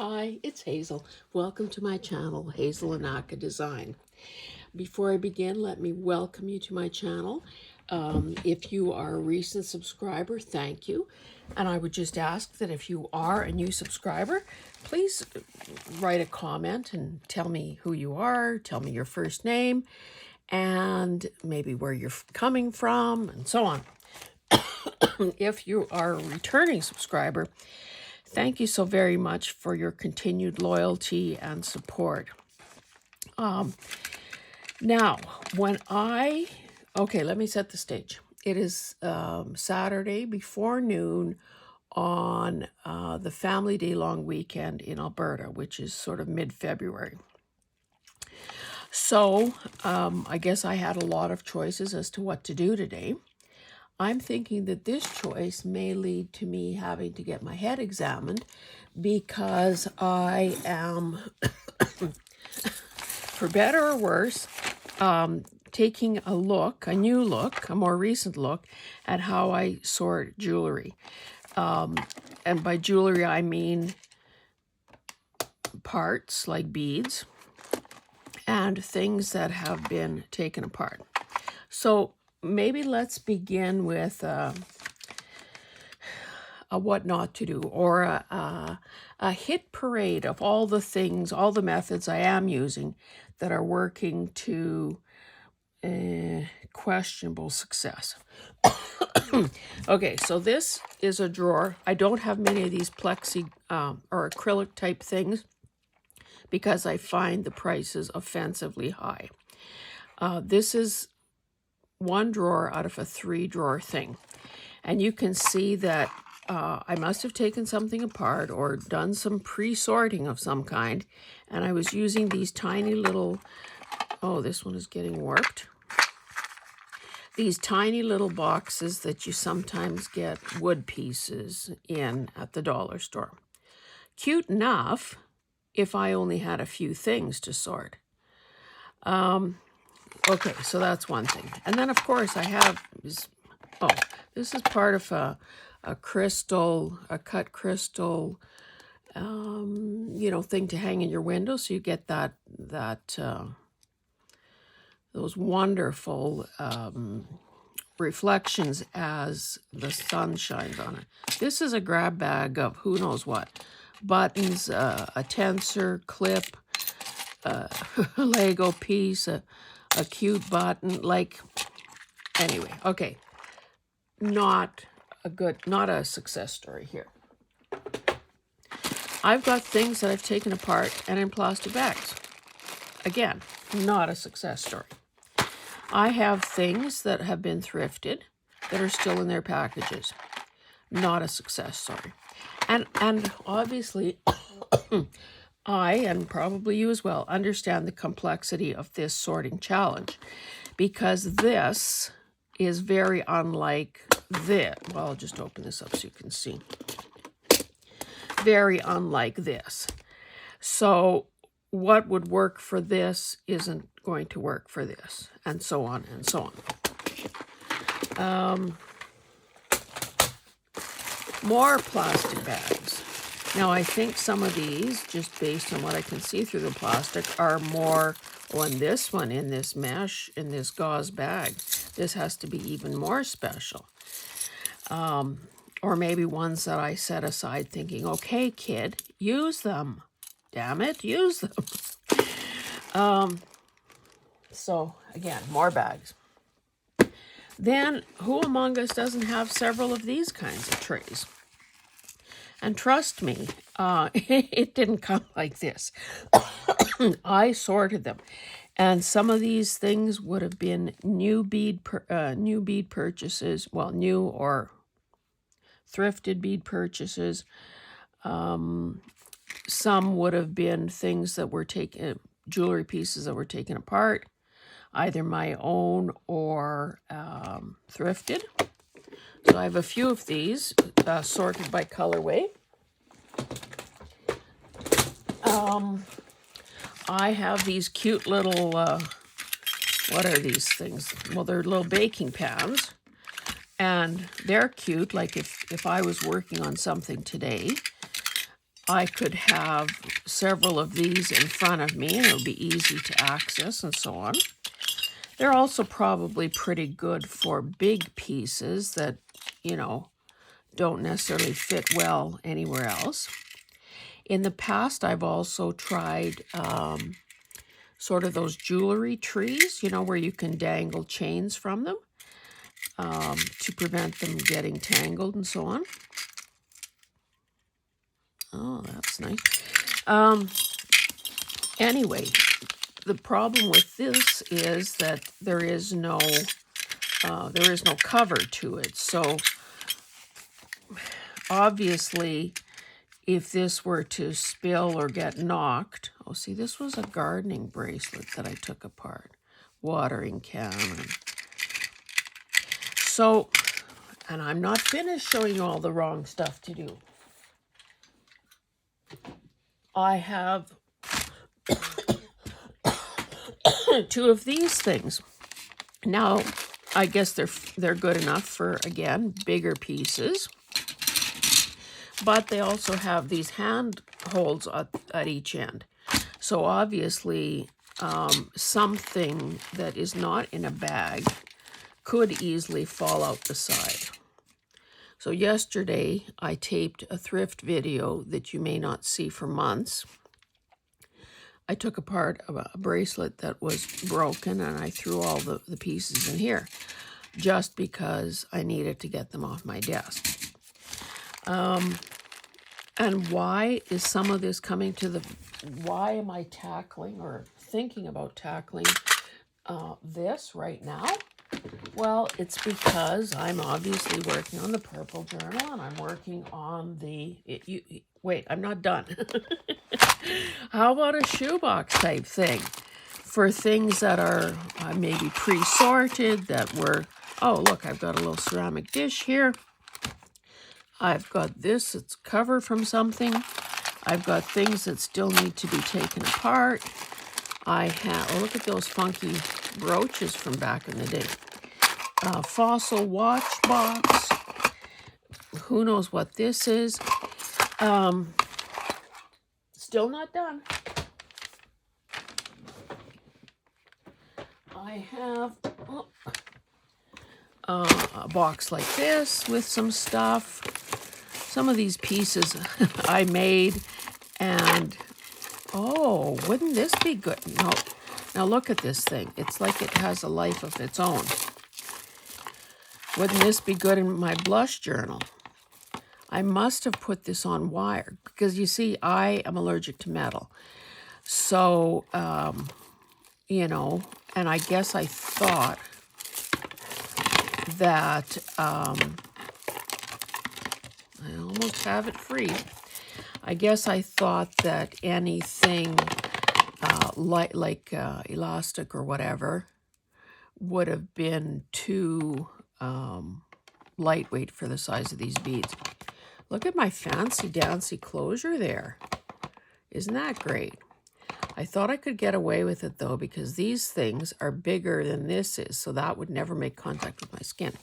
Hi, it's Hazel. Welcome to my channel, Hazel Anaka Design. Before I begin, let me welcome you to my channel. If you are a recent subscriber, thank you. And I would just ask that if you are a new subscriber, please write a comment and tell me who you are, tell me your first name, and maybe where you're coming from, and so on. If you are a returning subscriber, thank you so very much for your continued loyalty and support. Now, let me set the stage. It is Saturday before noon on the Family Day long weekend in Alberta, which is sort of mid-February. So I guess I had a lot of choices as to what to do today. I'm thinking that this choice may lead to me having to get my head examined because I am, for better or worse, taking a more recent look at how I sort jewelry. And by jewelry, I mean parts like beads and things that have been taken apart. So maybe let's begin with a what not to do, or a hit parade of all the things, all the methods I am using that are working to questionable success. Okay, so this is a drawer. I don't have many of these plexi or acrylic type things because I find the prices offensively high. This is one drawer out of a 3-drawer thing. And you can see that I must have taken something apart or done some pre-sorting of some kind. And I was using these tiny little, oh, this one is getting warped. These tiny little boxes that you sometimes get wood pieces in at the dollar store. Cute enough if I only had a few things to sort. Okay, so that's one thing. And then, of course, I have, this is part of a cut crystal, thing to hang in your window. So you get those wonderful reflections as the sun shines on it. This is a grab bag of who knows what. Buttons, a tensor, clip, a Lego piece, a cute button, anyway, okay. Not a success story here. I've got things that I've taken apart and in plastic bags. Again, not a success story. I have things that have been thrifted that are still in their packages. Not a success story. And obviously, I, and probably you as well, understand the complexity of this sorting challenge because this is very unlike this. Well, I'll just open this up so you can see. Very unlike this. So what would work for this isn't going to work for this, and so on and so on. More plastic bags. Now, I think some of these, just based on what I can see through the plastic, are more on this one, in this mesh, in this gauze bag. This has to be even more special. Or maybe ones that I set aside thinking, okay, kid, use them. Damn it, use them. So, again, more bags. Then, who among us doesn't have several of these kinds of trays? And trust me, it didn't come like this. I sorted them. And some of these things would have been new bead purchases, well, new or thrifted bead purchases. Some would have been things that were jewelry pieces that were taken apart, either my own or thrifted. So I have a few of these sorted by colorway. I have these cute little, what are these things? Well, they're little baking pans. And they're cute, like if I was working on something today, I could have several of these in front of me and it would be easy to access and so on. They're also probably pretty good for big pieces that, you know, don't necessarily fit well anywhere else. In the past, I've also tried sort of those jewelry trees, you know, where you can dangle chains from them to prevent them getting tangled and so on. Oh, that's nice. Anyway, the problem with this is that there is no cover to it. So obviously, if this were to spill or get knocked, oh, see, this was a gardening bracelet that I took apart, watering can. So, and I'm not finished showing you all the wrong stuff to do. I have two of these things. Now, I guess they're good enough for, again, bigger pieces. But they also have these hand holds at each end. So obviously, something that is not in a bag could easily fall out the side. So yesterday, I taped a thrift video that you may not see for months. I took apart a bracelet that was broken and I threw all the pieces in here just because I needed to get them off my desk. And why is some of this coming to the... Why am I tackling or thinking about tackling this right now? Well, it's because I'm obviously working on the purple journal and I'm working on the... wait, I'm not done. How about a shoebox type thing for things that are maybe pre-sorted that were... Oh, look, I've got a little ceramic dish here. I've got this, it's covered from something. I've got things that still need to be taken apart. I have, oh, look at those funky brooches from back in the day. Fossil watch box. Who knows what this is. Still not done. I have a box like this with some stuff. Some of these pieces I made, and oh, wouldn't this be good? No. Now look at this thing. It's like it has a life of its own. Wouldn't this be good in my blush journal? I must have put this on wire because you see, I am allergic to metal. So, you know, and I guess I thought that I almost have it free. I guess I thought that anything like elastic or whatever would have been too lightweight for the size of these beads. Look at my fancy dancy closure there. Isn't that great? I thought I could get away with it though because these things are bigger than this is, so that would never make contact with my skin.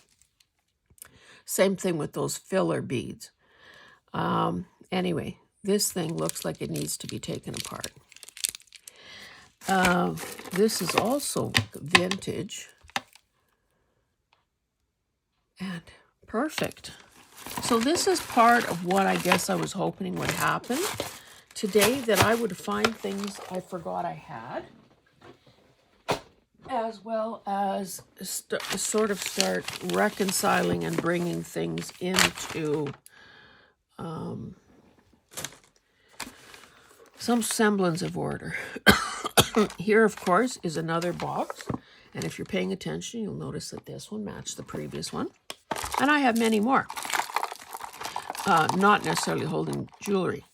Same thing with those filler beads. Anyway, this thing looks like it needs to be taken apart. This is also vintage and perfect. So this is part of what I guess I was hoping would happen today, that I would find things I forgot I had, as well as sort of start reconciling and bringing things into some semblance of order. Here, of course, is another box. And if you're paying attention, you'll notice that this one matched the previous one. And I have many more. Not necessarily holding jewelry.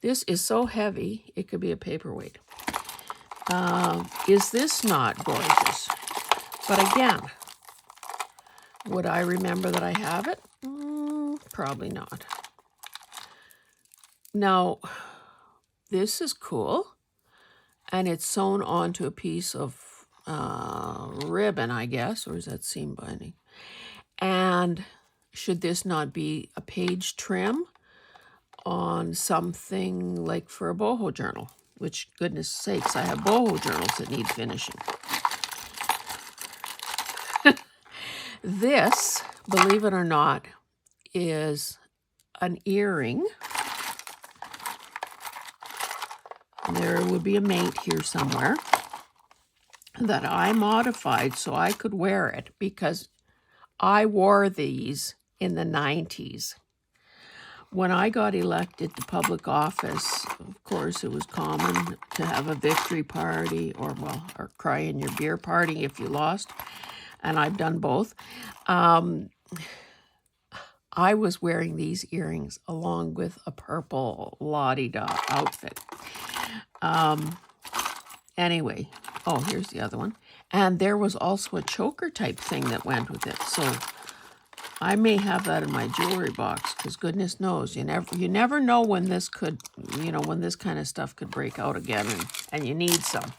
This is so heavy, it could be a paperweight. Is this not gorgeous? But again, would I remember that I have it? Probably not. Now, this is cool. And it's sewn onto a piece of ribbon, I guess, or is that seam binding? And should this not be a page trim? on something like for a boho journal, which, goodness sakes, I have boho journals that need finishing. This, believe it or not, is an earring. There would be a mate here somewhere that I modified so I could wear it because I wore these in the 90s. When I got elected to public office, of course, it was common to have a victory party or cry in your beer party if you lost. And I've done both. I was wearing these earrings along with a purple la-di-da outfit. Anyway, oh, here's the other one. And there was also a choker type thing that went with it. So I may have that in my jewelry box because goodness knows, you never know when this could, when this kind of stuff could break out again and you need some.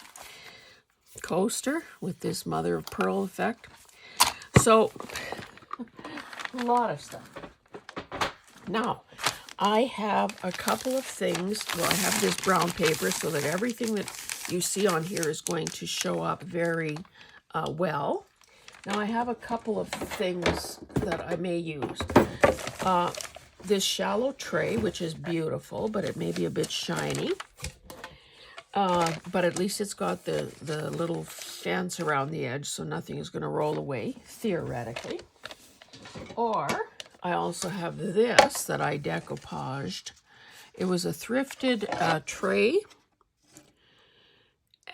Coaster with this mother of pearl effect. So a lot of stuff. Now, I have a couple of things. Well, I have this brown paper so that everything that you see on here is going to show up very well. Now, I have a couple of things that I may use. This shallow tray, which is beautiful, but it may be a bit shiny. But at least it's got the little fence around the edge, so nothing is going to roll away, theoretically. Or I also have this that I decoupaged. It was a thrifted tray,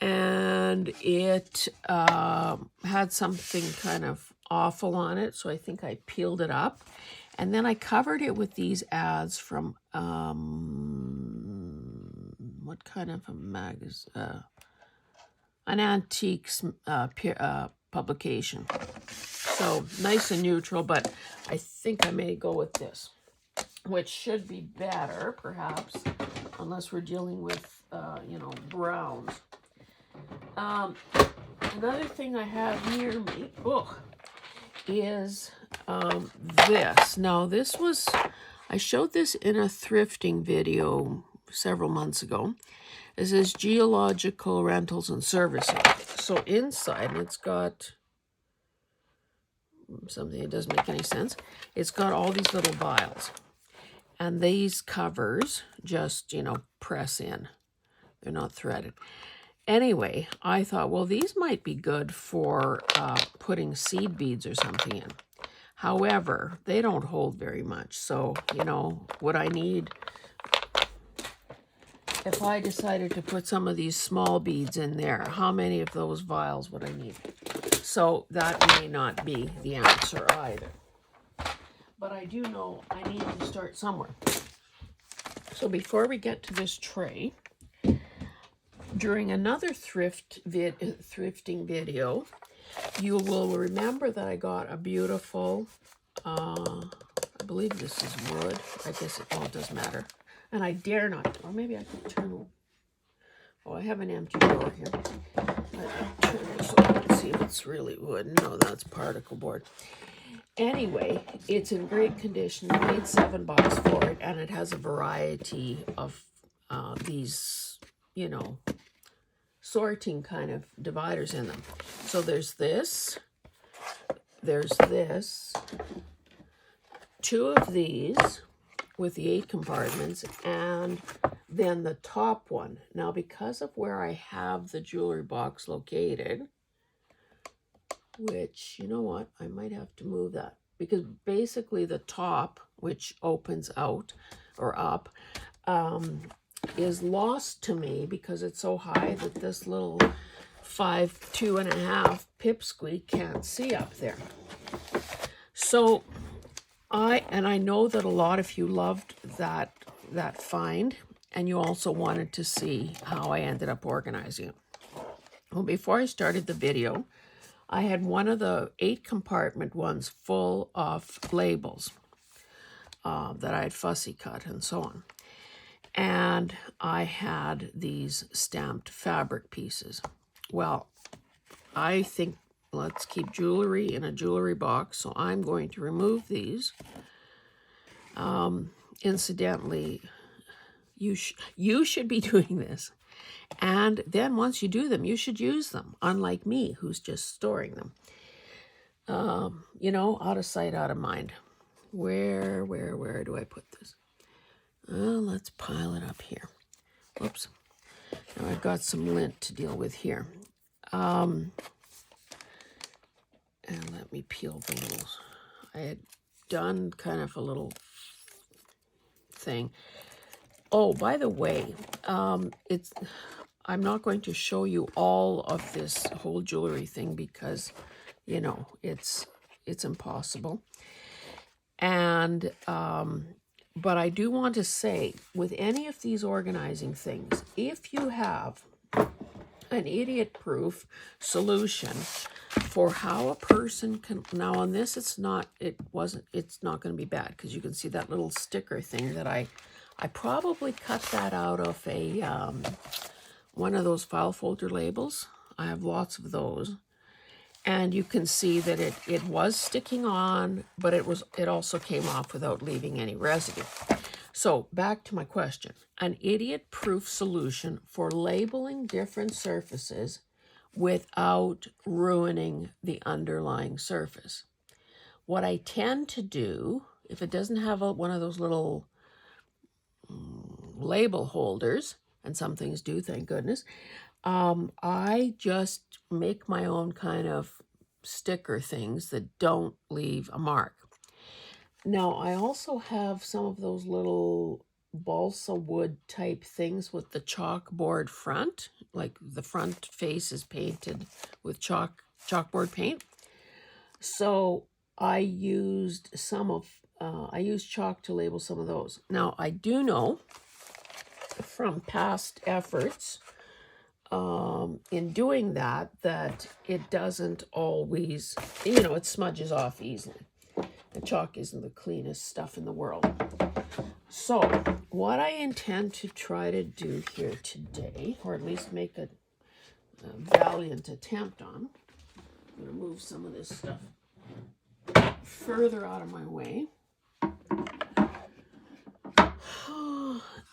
and it had something kind of awful on it, so I think I peeled it up. And then I covered it with these ads from, what kind of a magazine? An antiques publication. So nice and neutral, but I think I may go with this, which should be better, perhaps, unless we're dealing with, browns. Another thing I have near me is this. Now, I showed this in a thrifting video several months ago. This is Geological Rentals and Servicing. So inside, it's got something that doesn't make any sense. It's got all these little vials. And these covers just, press in. They're not threaded. Anyway, I thought, well, these might be good for putting seed beads or something in. However, they don't hold very much. So, what I need, if I decided to put some of these small beads in there, how many of those vials would I need? So that may not be the answer either. But I do know I need to start somewhere. So before we get to this tray, during another thrifting video, you will remember that I got a beautiful, I believe this is wood. I guess it doesn't matter. And I dare not, or maybe I could turn, I have an empty drawer here. I'll turn this over and see if it's really wood. No, that's particle board. Anyway, it's in great condition. I paid $7 for it, and it has a variety of these, sorting kind of dividers in them. So there's this, two of these with the 8 compartments, and then the top one. Now, because of where I have the jewelry box located, which, you know what, I might have to move that, because basically the top, which opens out or up, is lost to me because it's so high that this little 2.5 pipsqueak can't see up there. So I know that a lot of you loved that find, and you also wanted to see how I ended up organizing it. Well, before I started the video, I had one of the 8 compartment ones full of labels that I had fussy cut and so on. And I had these stamped fabric pieces. Well, I think let's keep jewelry in a jewelry box, so I'm going to remove these. Incidentally, You should be doing this. And then once you do them, you should use them, unlike me, who's just storing them. You know, out of sight, out of mind. Where do I put this? Let's pile it up here. Whoops. Now I've got some lint to deal with here. And let me peel the little... I had done kind of a little thing. Oh, by the way, I'm not going to show you all of this whole jewelry thing because, you know, it's impossible. And but I do want to say, with any of these organizing things, if you have an idiot-proof solution for how a person can... Now on this, it's not going to be bad because you can see that little sticker thing that I probably cut that out of a one of those file folder labels. I have lots of those. And you can see that it was sticking on, but it also came off without leaving any residue. So back to my question. An idiot-proof solution for labeling different surfaces without ruining the underlying surface. What I tend to do, if it doesn't have one of those little label holders, and some things do, thank goodness, I just make my own kind of sticker things that don't leave a mark. Now, I also have some of those little balsa wood type things with the chalkboard front, like the front face is painted with chalkboard paint. So I used I used chalk to label some of those. Now, I do know from past efforts in doing that it doesn't always, you know, it smudges off easily. The chalk isn't the cleanest stuff in the world. So what I intend to try to do here today, or at least make a valiant attempt on, I'm going to move some of this stuff further out of my way.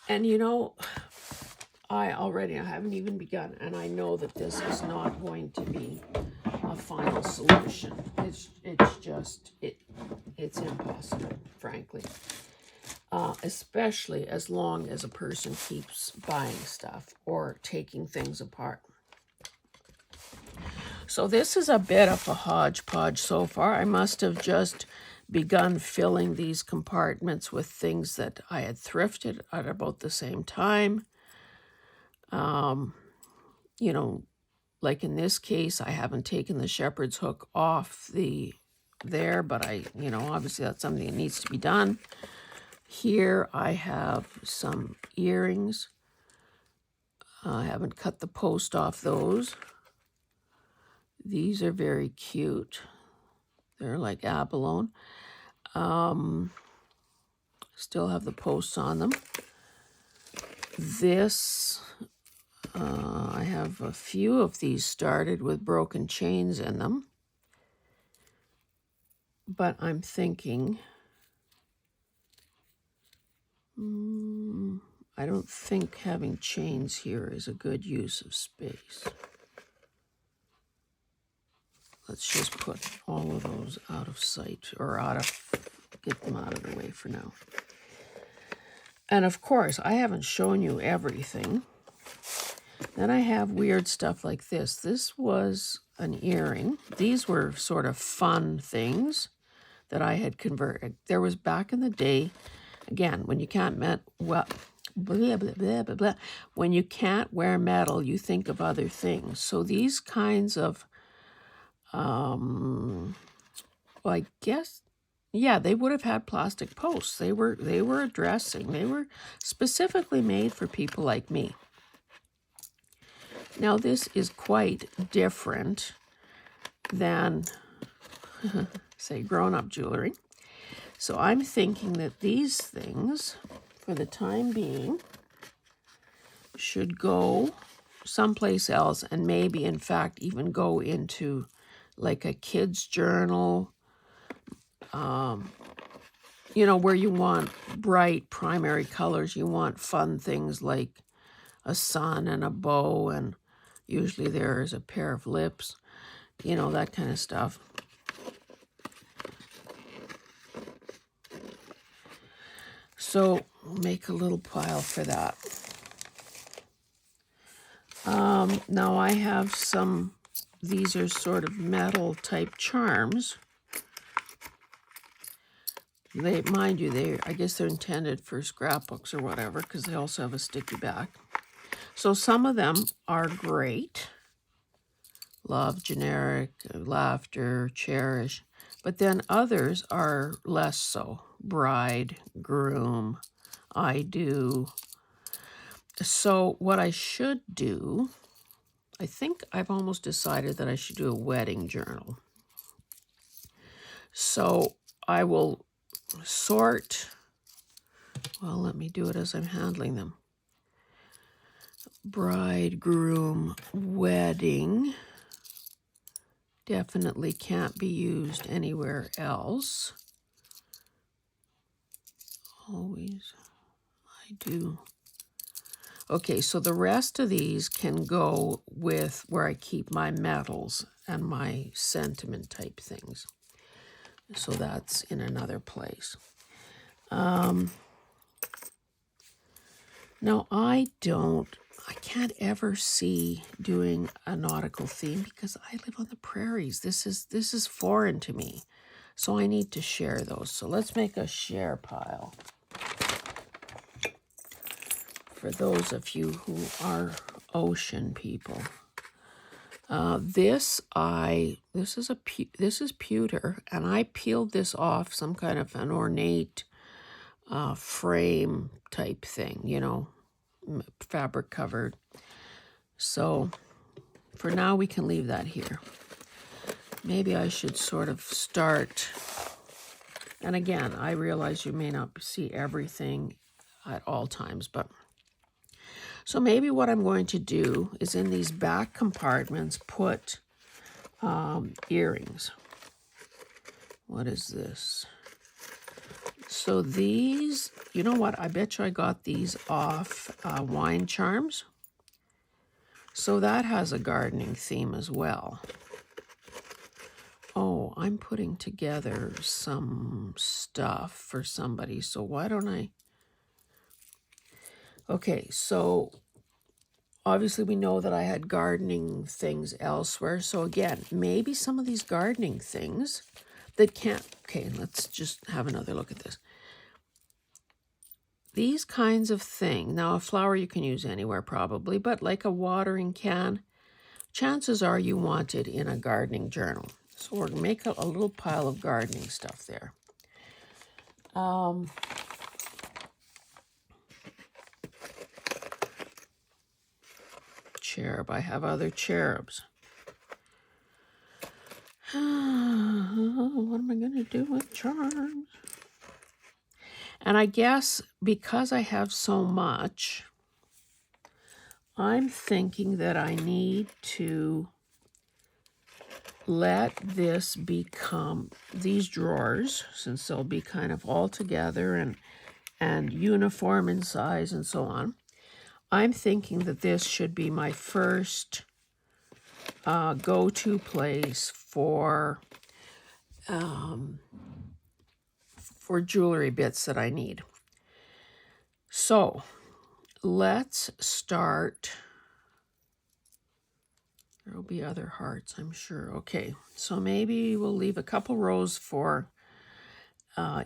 And you know, I haven't even begun, and I know that this is not going to be a final solution. It's impossible, frankly. Especially as long as a person keeps buying stuff or taking things apart. So this is a bit of a hodgepodge so far. I must have just begun filling these compartments with things that I had thrifted at about the same time. You know, like in this case, I haven't taken the shepherd's hook off there, but you know, obviously that's something that needs to be done. Here I have some earrings. I haven't cut the post off those. These are very cute. They're like abalone. Still have the posts on them. This, I have a few of these started with broken chains in them. But I'm thinking, I don't think having chains here is a good use of space. Let's just put all of those out of sight, or get them out of the way for now. And of course, I haven't shown you everything. Then I have weird stuff like this. This was an earring. These were sort of fun things that I had converted. There was back in the day, again, when you can't when you can't wear metal, you think of other things. So these kinds of, well, I guess, yeah, they would have had plastic posts. They were addressing. They were specifically made for people like me. Now, this is quite different than, say, grown-up jewelry. So I'm thinking that these things, for the time being, should go someplace else, and maybe, in fact, even go into like a kid's journal, you know, where you want bright primary colors, you want fun things like a sun and a bow, and usually there is a pair of lips, you know, that kind of stuff. So make a little pile for that. Now I have some, these are sort of metal type charms. They, mind you, I guess they're intended for scrapbooks or whatever, because they also have a sticky back. So some of them are great. Love, generic, laughter, cherish. But then others are less so. Bride, groom, I do. So what I should do, I think I've almost decided that I should do a wedding journal. So I will sort, well, let me do it as I'm handling them. Bride, groom, wedding. Definitely can't be used anywhere else. Always, I do. Okay, so the rest of these can go with where I keep my metals and my sentiment type things. So that's in another place. Now I can't ever see doing a nautical theme because I live on the prairies. This is foreign to me. So I need to share those. So let's make a share pile. For those of you who are ocean people. This is pewter, and I peeled this off some kind of an ornate frame type thing, you know, fabric covered. So for now we can leave that here. Maybe I should sort of start, and again, I realize you may not see everything at all times, but so maybe what I'm going to do is in these back compartments put earrings. What is this? So these, you know what? I bet you I got these off Wine Charms. So that has a gardening theme as well. Oh, I'm putting together some stuff for somebody. So why don't I? Okay, so obviously we know that I had gardening things elsewhere. So again, maybe some of these gardening things that can't, okay, let's just have another look at this. These kinds of things, now a flower you can use anywhere probably, but like a watering can, chances are you want it in a gardening journal. So we're going to make a little pile of gardening stuff there. Cherub, I have other cherubs. What am I going to do with charms? And I guess because I have so much, I'm thinking that I need to let this become these drawers, since they'll be kind of all together and uniform in size and so on. I'm thinking that this should be my first go-to place for jewelry bits that I need. So let's start. There will be other hearts, I'm sure. Okay, so maybe we'll leave a couple rows for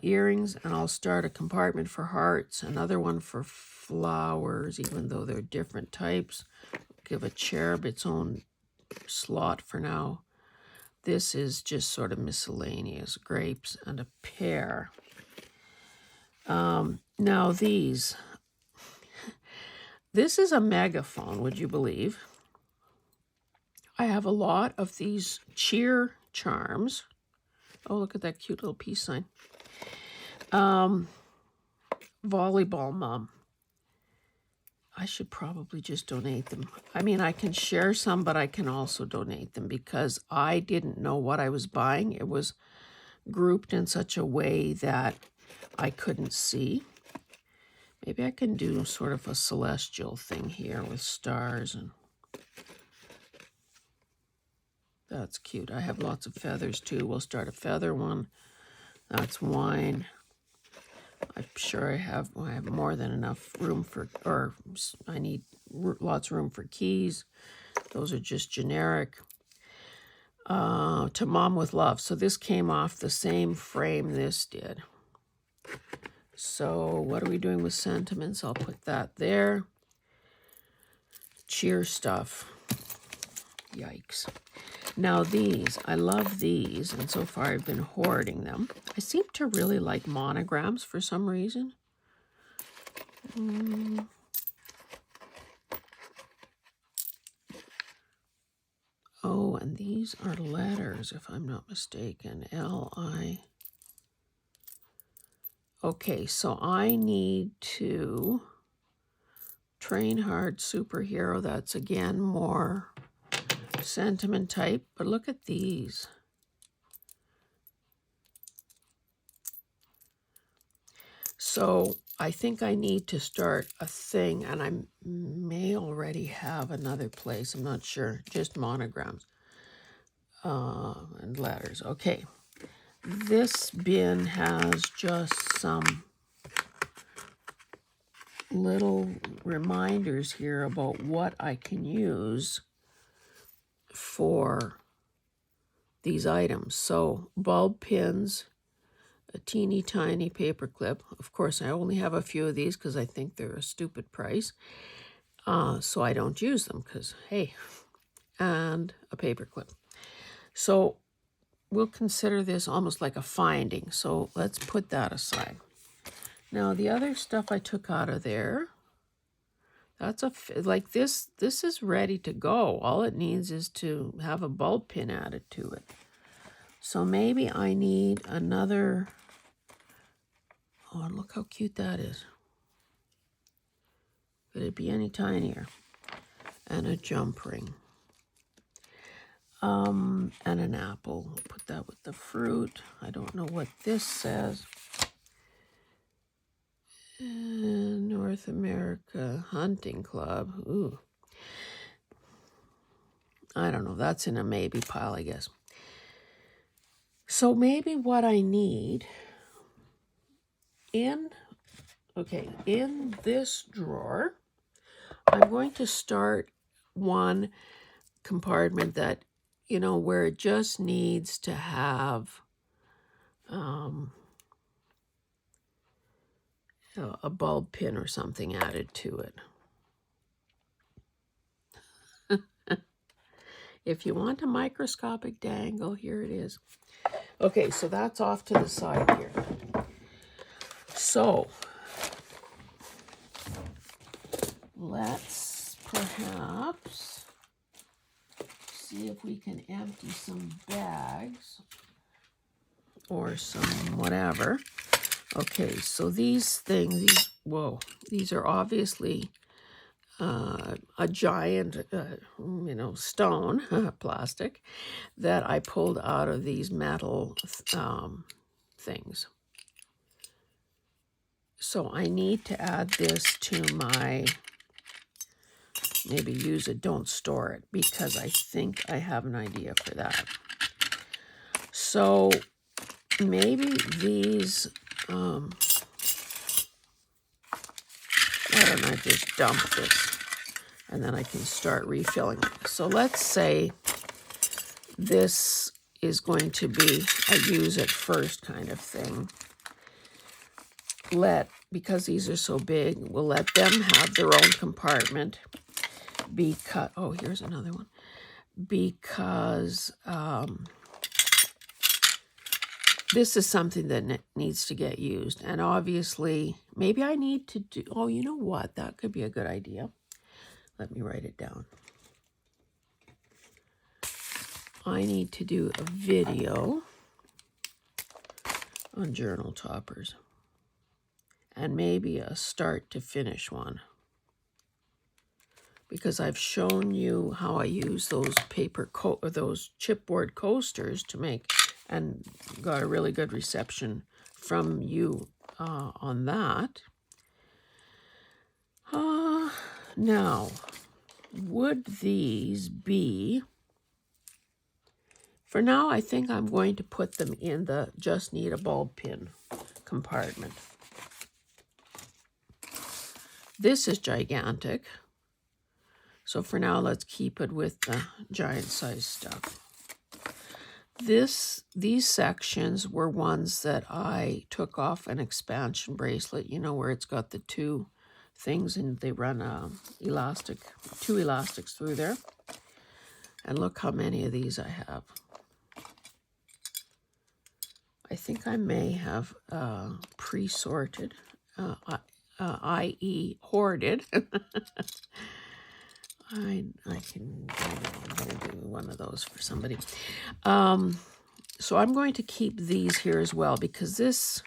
earrings, and I'll start a compartment for hearts, another one for flowers, even though they're different types. Give a cherub its own slot for now. This is just sort of miscellaneous, grapes and a pear. Now this is a megaphone, would you believe? I have a lot of these cheer charms. Oh, look at that cute little peace sign. Volleyball mom. I should probably just donate them. I mean, I can share some, but I can also donate them because I didn't know what I was buying. It was grouped in such a way that I couldn't see. Maybe I can do sort of a celestial thing here with stars, and that's cute. I have lots of feathers too. We'll start a feather one. That's wine. I'm sure I have more than enough room for, or I need lots of room for keys. Those are just generic. To Mom with Love. So this came off the same frame this did. So what are we doing with sentiments? I'll put that there. Cheer stuff. Yikes. Now these, I love these, and so far I've been hoarding them. I seem to really like monograms for some reason. Oh, and these are letters, if I'm not mistaken. L-I. Okay, so I need to train hard superhero. That's again more sentiment type, but look at these. So I think I need to start a thing, and I may already have another place. I'm not sure. Just monograms and letters. Okay. This bin has just some little reminders here about what I can use for these items. So bulb pins, a teeny tiny paper clip. Of course, I only have a few of these because I think they're a stupid price. So I don't use them because, hey, and a paper clip. So we'll consider this almost like a finding. So let's put that aside. Now the other stuff I took out of there, that's like this is ready to go. All it needs is to have a bulb pin added to it. So maybe I need another, oh, look how cute that is. Could it be any tinier? And a jump ring. And an apple. We'll put that with the fruit. I don't know what this says. North America Hunting Club. Ooh. I don't know. That's in a maybe pile, I guess. So maybe what I need in this drawer, I'm going to start one compartment that, you know, where it just needs to have a bulb pin or something added to it. If you want a microscopic dangle, here it is. Okay, so that's off to the side here. So let's perhaps see if we can empty some bags or some whatever. Okay, so these things, these are obviously a giant, stone, plastic, that I pulled out of these metal things. So I need to add this to my, maybe use it, don't store it, because I think I have an idea for that. So maybe these, why don't I just dump this and then I can start refilling it. So let's say this is going to be a use it first kind of thing. Because these are so big, we'll let them have their own compartment. Because, oh, here's another one. Because this is something that needs to get used. And obviously, maybe I need to do, oh, you know what? That could be a good idea. Let me write it down. I need to do a video on journal toppers. And maybe a start to finish one. Because I've shown you how I use those those chipboard coasters to make, and got a really good reception from you on that. Now, would these be... For now, I think I'm going to put them in the just need a bulb pin compartment. This is gigantic. So for now, let's keep it with the giant size stuff. These sections were ones that I took off an expansion bracelet, you know, where it's got the two things and they run two elastics through there. And look how many of these I have. I think I may have pre-sorted, i.e. hoarded. I'm going to do one of those for somebody. So I'm going to keep these here as well because this,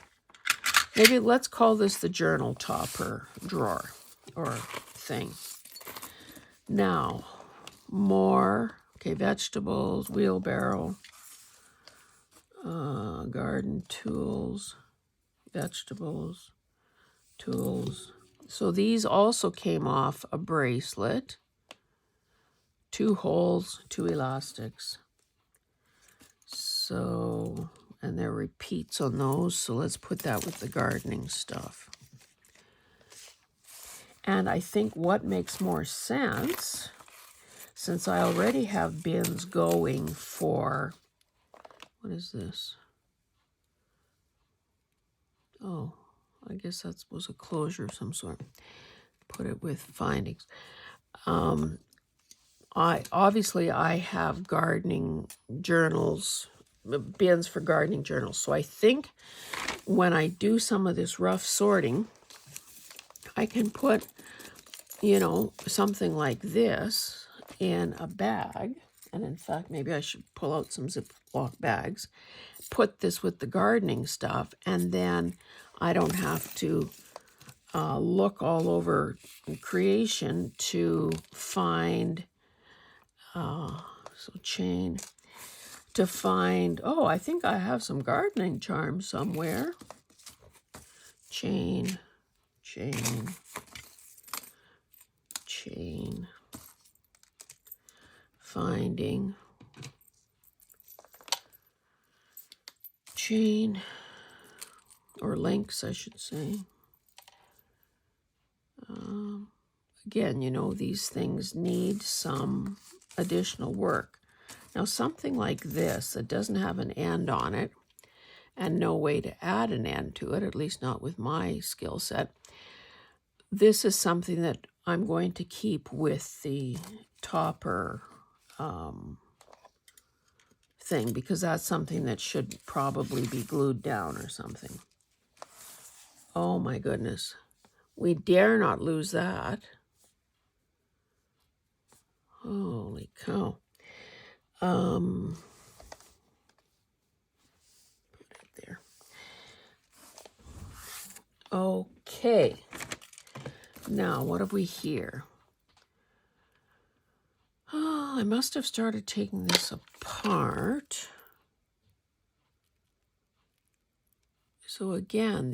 maybe let's call this the journal topper drawer or thing. Now, more, okay, vegetables, wheelbarrow, garden tools, vegetables, tools. So these also came off a bracelet. 2 holes, 2 elastics. So, and there are repeats on those, so let's put that with the gardening stuff. And I think what makes more sense, since I already have bins going for, what is this? Oh, I guess that was a closure of some sort. Put it with findings. I have gardening journals, bins for gardening journals. So I think when I do some of this rough sorting, I can put, you know, something like this in a bag. And in fact, maybe I should pull out some Ziploc bags, put this with the gardening stuff, and then I don't have to look all over creation to find... so chain to find, oh, I think I have some gardening charms somewhere. Chain, finding, chain, or links, I should say. Again, you know, these things need some additional work. Now, something like this that doesn't have an end on it and no way to add an end to it, at least not with my skill set, this is something that I'm going to keep with the topper thing because that's something that should probably be glued down or something. Oh my goodness. We dare not lose that. Holy cow. Put it there. Okay. Now, what have we here? Oh, I must have started taking this apart. So again,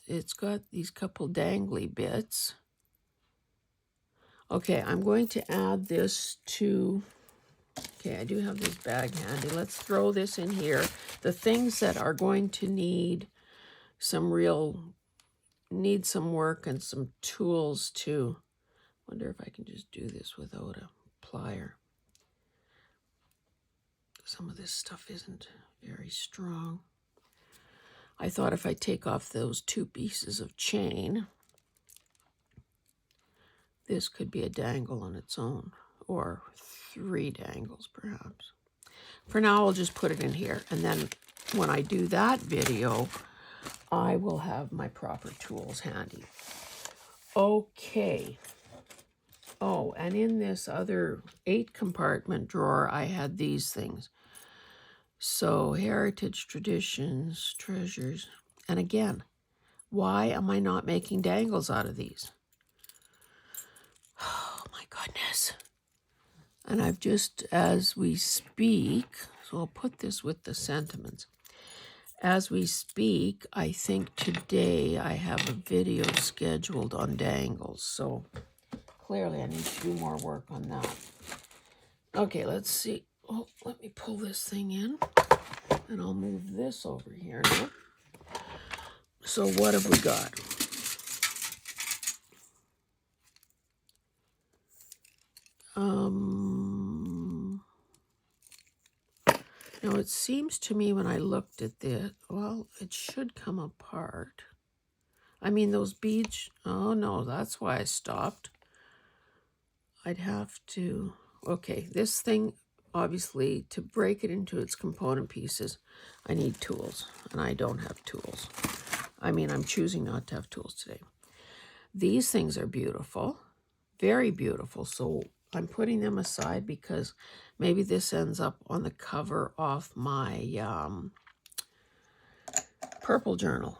it's got these couple dangly bits. Okay, I'm going to add this to... Okay, I do have this bag handy. Let's throw this in here. The things that are going to need some work and some tools to... Wonder if I can just do this without a plier. Some of this stuff isn't very strong. I thought if I take off those 2 pieces of chain, this could be a dangle on its own, or 3 dangles perhaps. For now, I'll just put it in here, and then when I do that video, I will have my proper tools handy. Okay. Oh, and in this other 8-compartment drawer, I had these things. So, heritage, traditions, treasures. And again, why am I not making dangles out of these? Oh, my goodness. And I've just, as we speak, so I'll put this with the sentiments. as we speak, I think today I have a video scheduled on dangles, so clearly I need to do more work on that. Okay, let's see. Oh, let me pull this thing in, and I'll move this over here now. So what have we got? Now it seems to me when I looked at this, well, it should come apart. I mean, those beads, oh no, that's why I stopped. I'd have to, okay, this thing, obviously, to break it into its component pieces, I need tools, and I don't have tools. I mean, I'm choosing not to have tools today. These things are beautiful, very beautiful, so I'm putting them aside because maybe this ends up on the cover of my purple journal.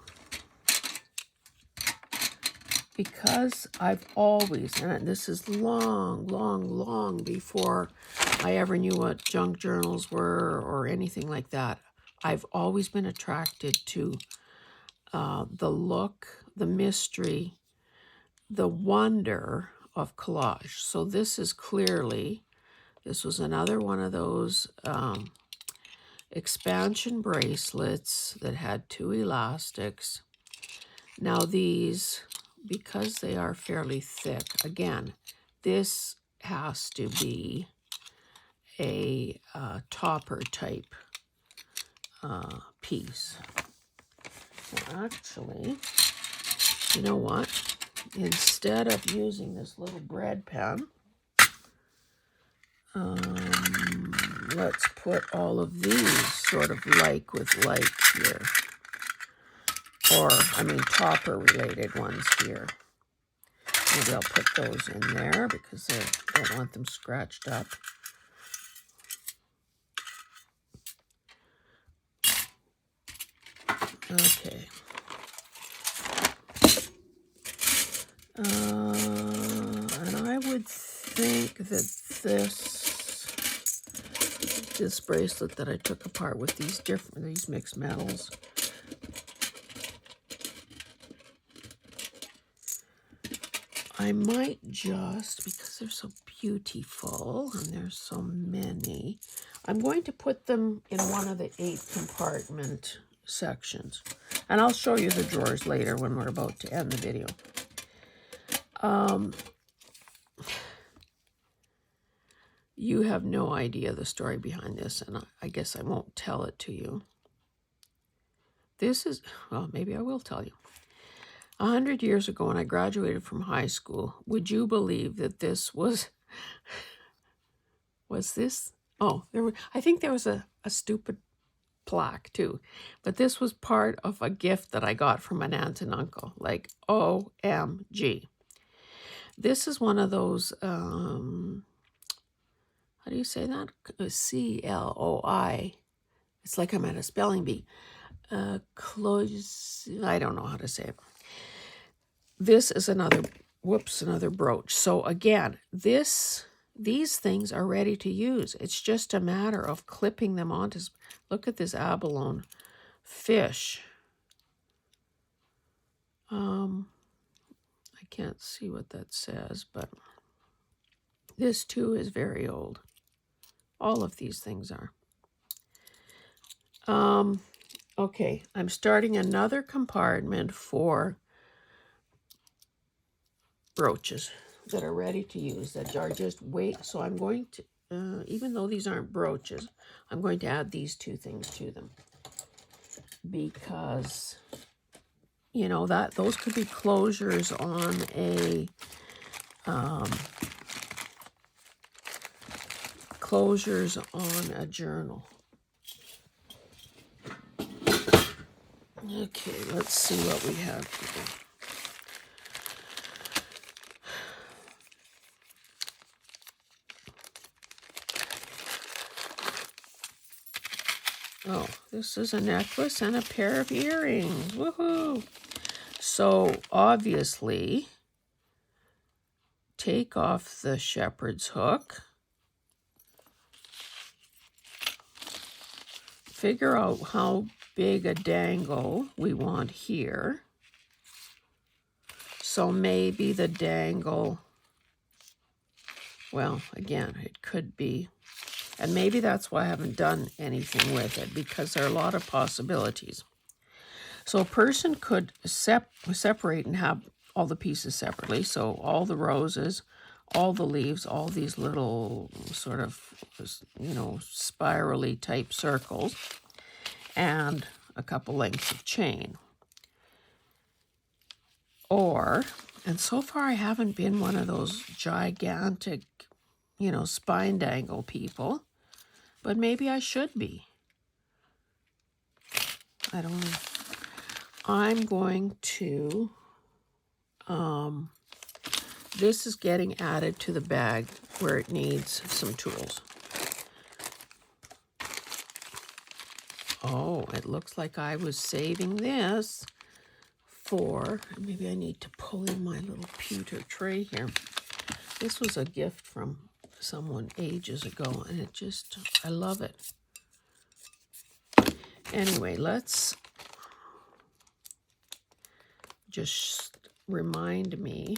Because I've always, and this is long, long, long before I ever knew what junk journals were or anything like that, I've always been attracted to the look, the mystery, the wonder of collage. So this is clearly, this was another one of those expansion bracelets that had 2 elastics. Now these, because they are fairly thick, again, this has to be a topper type piece. So actually, you know what? Instead of using this little bread pan, let's put all of these sort of like with like here. Or, I mean, topper related ones here. Maybe I'll put those in there because I don't want them scratched up. Okay. And I would think that this bracelet that I took apart with these mixed metals, I might just, because they're so beautiful and there's so many, I'm going to put them in one of the 8 compartment sections. And I'll show you the drawers later when we're about to end the video. You have no idea the story behind this, and I guess I won't tell it to you. This is, well, maybe I will tell you. 100 years ago when I graduated from high school, would you believe that this was this? Oh, I think there was a stupid plaque too, but this was part of a gift that I got from an aunt and uncle, like OMG. This is one of those, how do you say that? CLOI. It's like I'm at a spelling bee. Close, I don't know how to say it. This is another brooch. So again, these things are ready to use. It's just a matter of clipping them onto. Look at this abalone fish. I can't see what that says, but this too is very old. All of these things are. Okay, I'm starting another compartment for brooches that are ready to use, that are just so I'm going to, even though these aren't brooches, I'm going to add these 2 things to them. Because, you know, those could be closures on a journal. Okay, let's see what we have here. Oh, this is a necklace and a pair of earrings. Woohoo! So, obviously, take off the shepherd's hook. Figure out how big a dangle we want here. So maybe the dangle, well, again, it could be, and maybe that's why I haven't done anything with it, because there are a lot of possibilities. So a person could separate and have all the pieces separately. So all the roses, all the leaves, all these little sort of, spirally type circles, and a couple lengths of chain. Or, and so far I haven't been one of those gigantic, spine dangle people, but maybe I should be. I don't know. I'm going to, this is getting added to the bag where it needs some tools. Oh, it looks like I was saving this for, maybe I need to pull in my little pewter tray here. This was a gift from someone ages ago, and I love it. Anyway, let's just remind me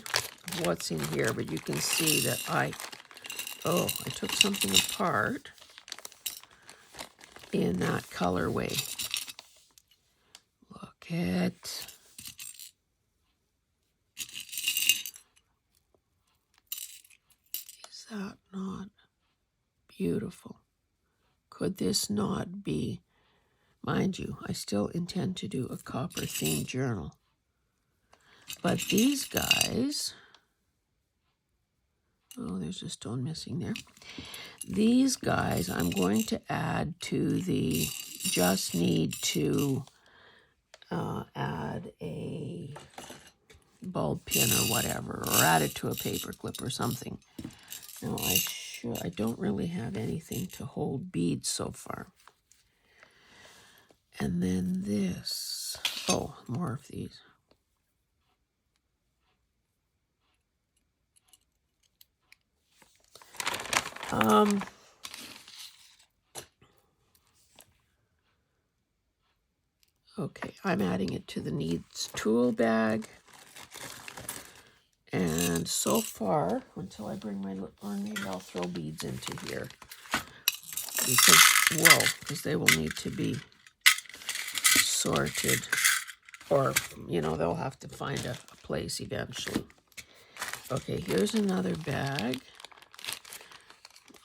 of what's in here, but you can see that I took something apart in that colorway. Look at, is that not beautiful? Could this not be, mind you, I still intend to do a copper themed journal. But these guys, oh, there's a stone missing there. These guys I'm going to add to the, just need to add a bulb pin or whatever, or add it to a paper clip or something. Now I don't really have anything to hold beads so far. And then this, oh, more of these. Okay, I'm adding it to the needs tool bag. And so far, until I bring my, or maybe I'll throw beads into here. Because they will need to be sorted. Or, they'll have to find a place eventually. Okay, here's another bag.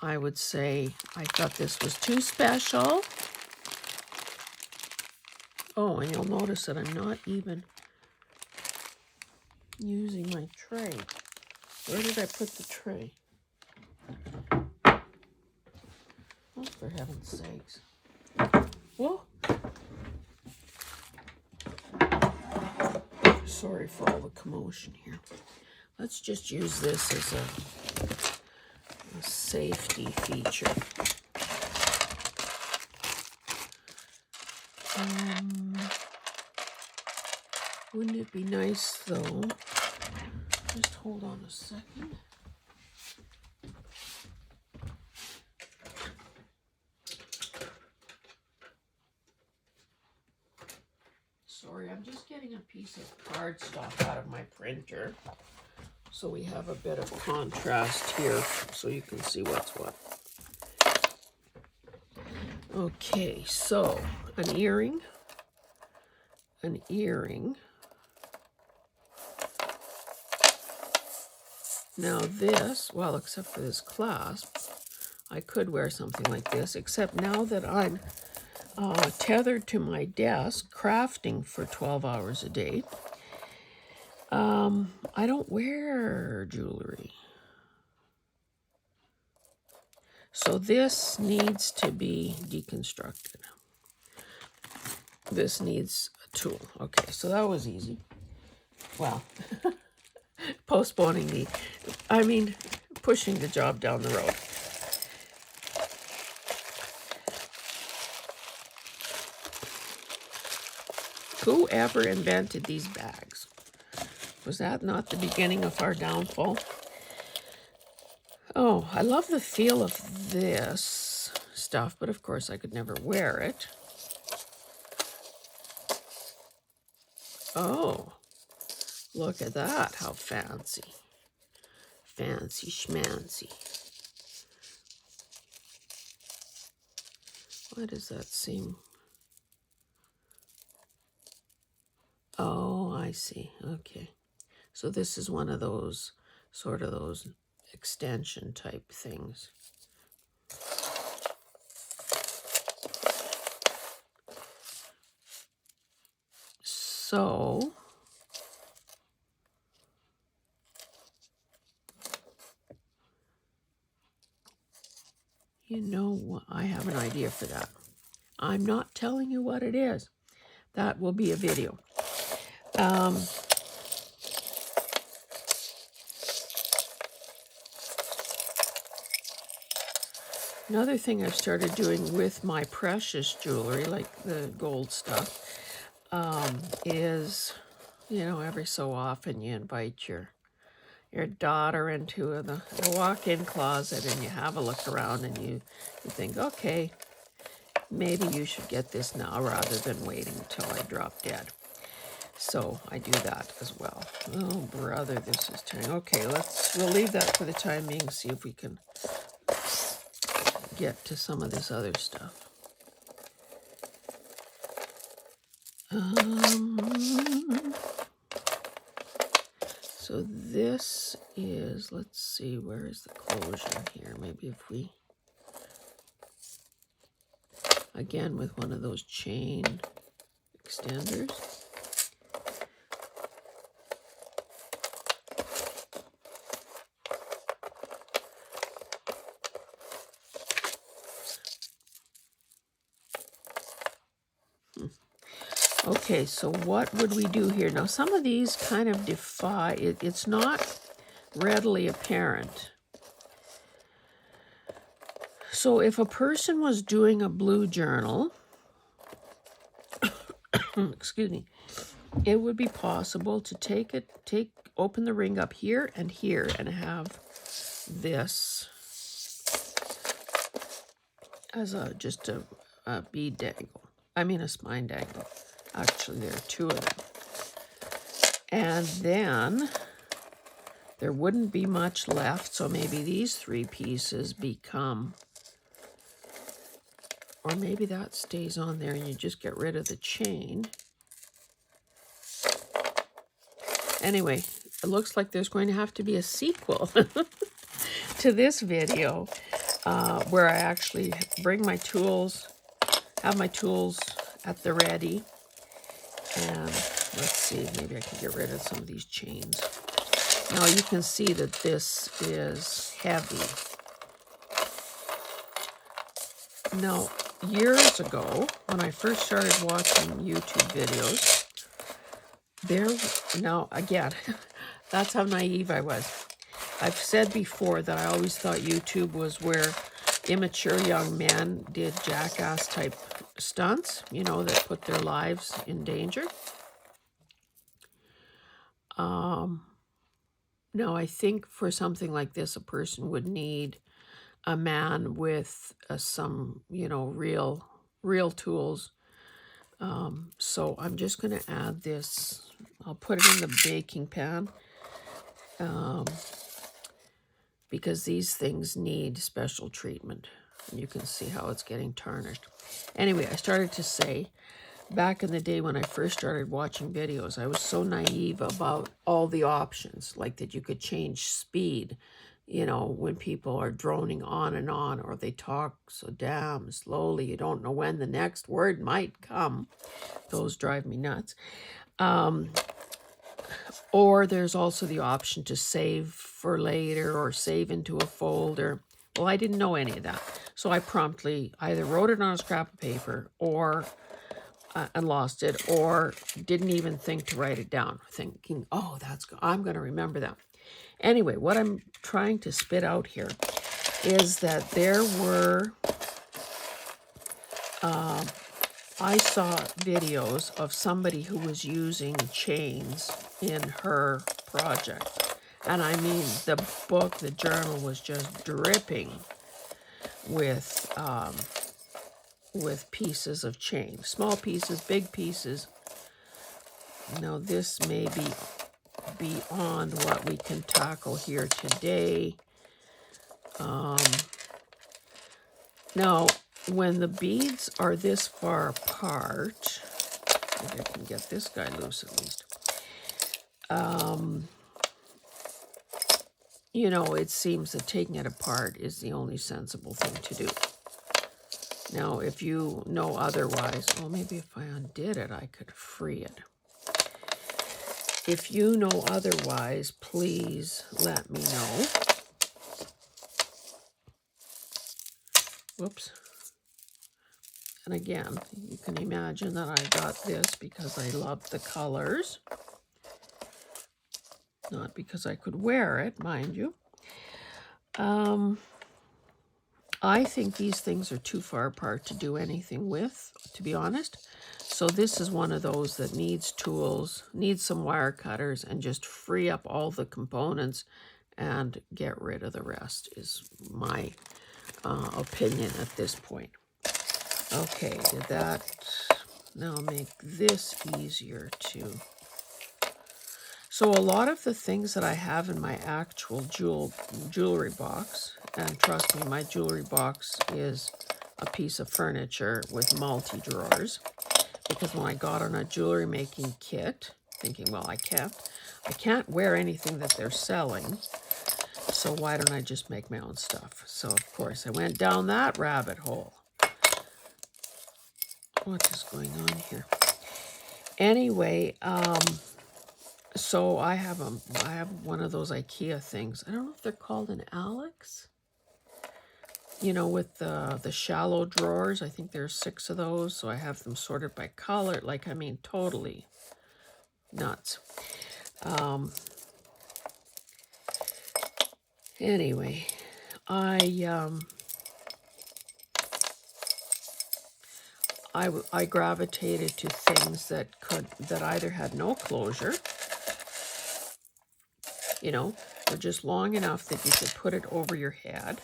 I would say I thought this was too special. Oh, and you'll notice that I'm not even using my tray. Where did I put the tray? Oh, for heaven's sakes. Whoa. Sorry for all the commotion here. Let's just use this as a safety feature. Wouldn't it be nice, though? Just hold on a second. Sorry, I'm just getting a piece of cardstock out of my printer. So we have a bit of contrast here so you can see what's what. Okay, so an earring. Now this, well, except for this clasp, I could wear something like this, except now that I'm tethered to my desk, crafting for 12 hours a day, I don't wear jewelry. So this needs to be deconstructed. This needs a tool. Okay, so that was easy. Well, pushing the job down the road. Whoever invented these bags? Was that not the beginning of our downfall? Oh, I love the feel of this stuff, but of course I could never wear it. Oh, look at that. How fancy. Fancy schmancy. Why does that seem? Oh, I see. Okay. So this is one of those, sort of those extension type things. So, you know what? I have an idea for that. I'm not telling you what it is. That will be a video. Another thing I've started doing with my precious jewelry, like the gold stuff, is, you know, every so often you invite your daughter into the walk-in closet and you have a look around and you think, okay, maybe you should get this now rather than waiting until I drop dead. So I do that as well. Oh, brother, this is turning. Okay, we'll leave that for the time being, see if we can get to some of this other stuff. So this is, let's see, where is the closure here? Maybe if we, again, with one of those chain extenders. Okay, so what would we do here? Now, some of these kind of defy, it's not readily apparent. So if a person was doing a blue journal, excuse me, it would be possible to open the ring up here and have this as just a bead dangle. I mean a spine dangle. Actually, there are two of them. And then there wouldn't be much left, so maybe these three pieces become, or maybe that stays on there and you just get rid of the chain. Anyway, it looks like there's going to have to be a sequel to this video where I actually bring my tools, have my tools at the ready. And let's see, maybe I can get rid of some of these chains. Now you can see that this is heavy. Now, years ago, when I first started watching YouTube videos, now again, that's how naive I was. I've said before that I always thought YouTube was where immature young men did jackass type stunts, you know, that put their lives in danger. No, I think for something like this, a person would need a man with some, you know, real tools. So I'm just going to add this. I'll put it in the baking pan because these things need special treatment. And you can see how it's getting tarnished. Anyway, I started to say, back in the day when I first started watching videos, I was so naive about all the options, like that you could change speed, you know, when people are droning on and on, or they talk so damn slowly, you don't know when the next word might come. Those drive me nuts. Or there's also the option to save for later or save into a folder. Well, I didn't know any of that. So I promptly either wrote it on a scrap of paper or and lost it, or didn't even think to write it down, thinking, oh, I'm going to remember that. Anyway, what I'm trying to spit out here is that there were, I saw videos of somebody who was using chains in her project. And I mean, the book, the journal was just dripping with pieces of chain. Small pieces, big pieces. Now this may be beyond what we can tackle here today. Now, when the beads are this far apart, maybe I can get this guy loose at least. You know, it seems that taking it apart is the only sensible thing to do. Now, if you know otherwise, well, maybe if I undid it, I could free it. If you know otherwise, please let me know. Whoops. And again, you can imagine that I got this because I love the colors. Not because I could wear it, mind you. I think these things are too far apart to do anything with, to be honest. So this is one of those that needs tools, needs some wire cutters, and just free up all the components and get rid of the rest, is my opinion at this point. Okay, did that now make this easier too. So a lot of the things that I have in my actual jewelry box, and trust me, my jewelry box is a piece of furniture with multi-drawers, because when I got on a jewelry making kit, thinking, well, I can't wear anything that they're selling, so why don't I just make my own stuff? So of course I went down that rabbit hole. What is going on here? Anyway, so I have one of those IKEA things. I don't know if they're called an Alex. You know, with the shallow drawers. I think there's 6 of those. So I have them sorted by color. Like, I mean, totally nuts. Anyway, I gravitated to things that either had no closure, you know, or just long enough that you could put it over your head.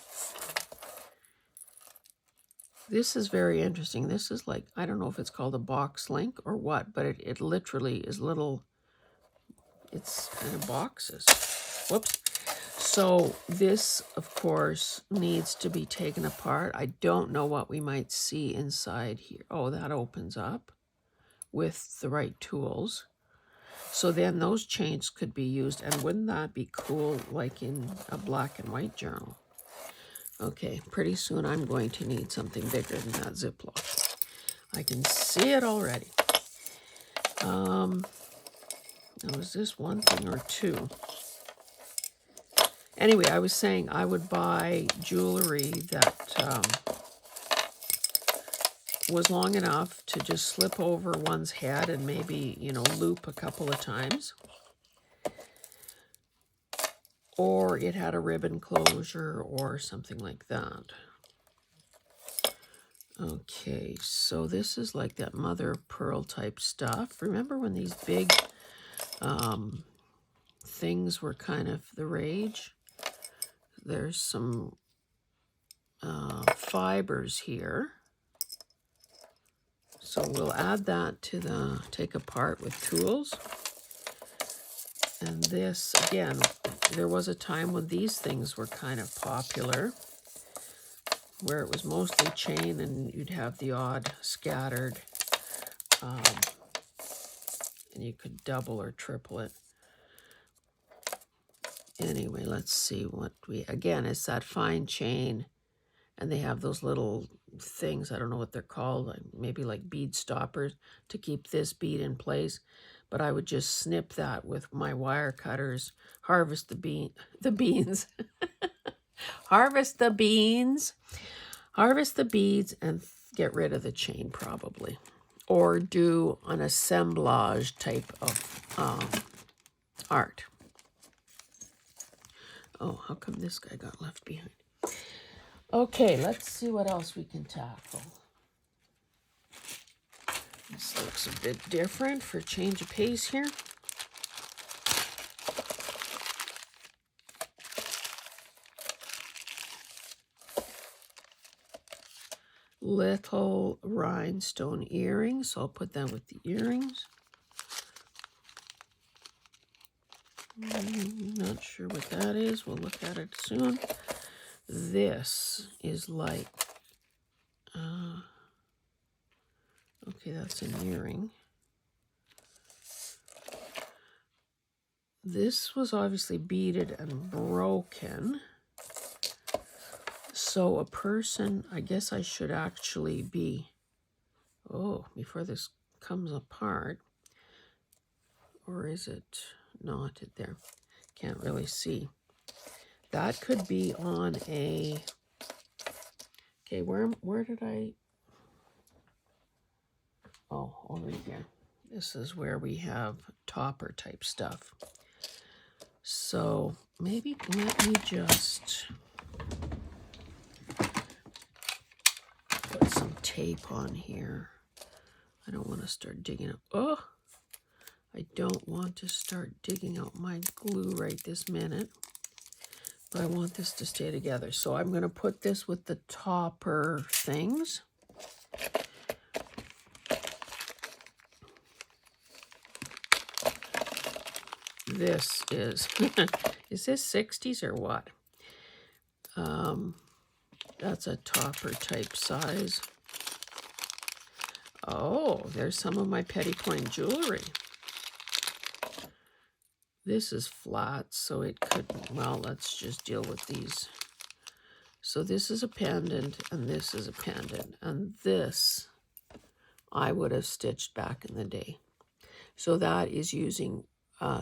This is very interesting. This is like, I don't know if it's called a box link or what, but it literally is little, it's kind of boxes. Whoops. So this, of course, needs to be taken apart. I don't know what we might see inside here. Oh, that opens up with the right tools. So then those chains could be used, and wouldn't that be cool, like in a black and white journal? Okay, pretty soon I'm going to need something bigger than that Ziploc. I can see it already. Now, is this one thing or two? Anyway, I was saying I would buy jewelry that was long enough to just slip over one's head and maybe, you know, loop a couple of times. Or it had a ribbon closure or something like that. Okay, so this is like that mother of pearl type stuff. Remember when these big things were kind of the rage? There's some fibers here. So we'll add that to the take apart with tools. And this, again, there was a time when these things were kind of popular, where it was mostly chain and you'd have the odd scattered, and you could double or triple it. Anyway, let's see what again, it's that fine chain, and they have those little things, I don't know what they're called, like maybe like bead stoppers to keep this bead in place. But I would just snip that with my wire cutters, harvest the beans, harvest the beans, harvest the beads, and get rid of the chain probably. Or do an assemblage type of art. Oh, how come this guy got left behind? Okay, let's see what else we can tackle. This looks a bit different for change of pace here. Little rhinestone earrings, so I'll put that with the earrings. Not sure what that is. We'll look at it soon. This is like, okay, that's an earring. This was obviously beaded and broken. So a person, I guess I should actually be, before this comes apart, or is it knotted there? Can't really see. That could be on a, okay, where did I, over here. This is where we have topper type stuff. So maybe let me just put some tape on here. I don't want to start digging up. I don't want to start digging out my glue right this minute. But I want this to stay together. So I'm going to put this with the topper things. This is, is this 60s or what? That's a topper type size. Oh, there's some of my petty point jewelry. This is flat, so it could, well, let's just deal with these. So this is a pendant, and this is a pendant, and this I would have stitched back in the day. So that is using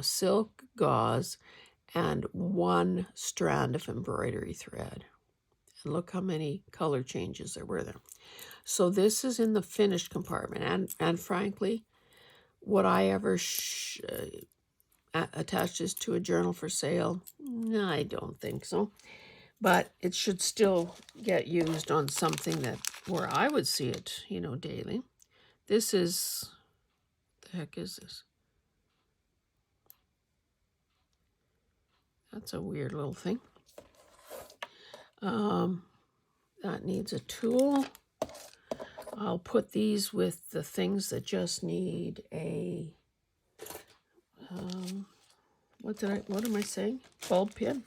silk gauze and one strand of embroidery thread. And look how many color changes there were there. So this is in the finished compartment. And frankly, would I ever attach this to a journal for sale? No, I don't think so. But it should still get used on something that where I would see it, you know, daily. This is, what the heck is this? That's a weird little thing. That needs a tool. I'll put these with the things that just need a, what am I saying? Bulb pin.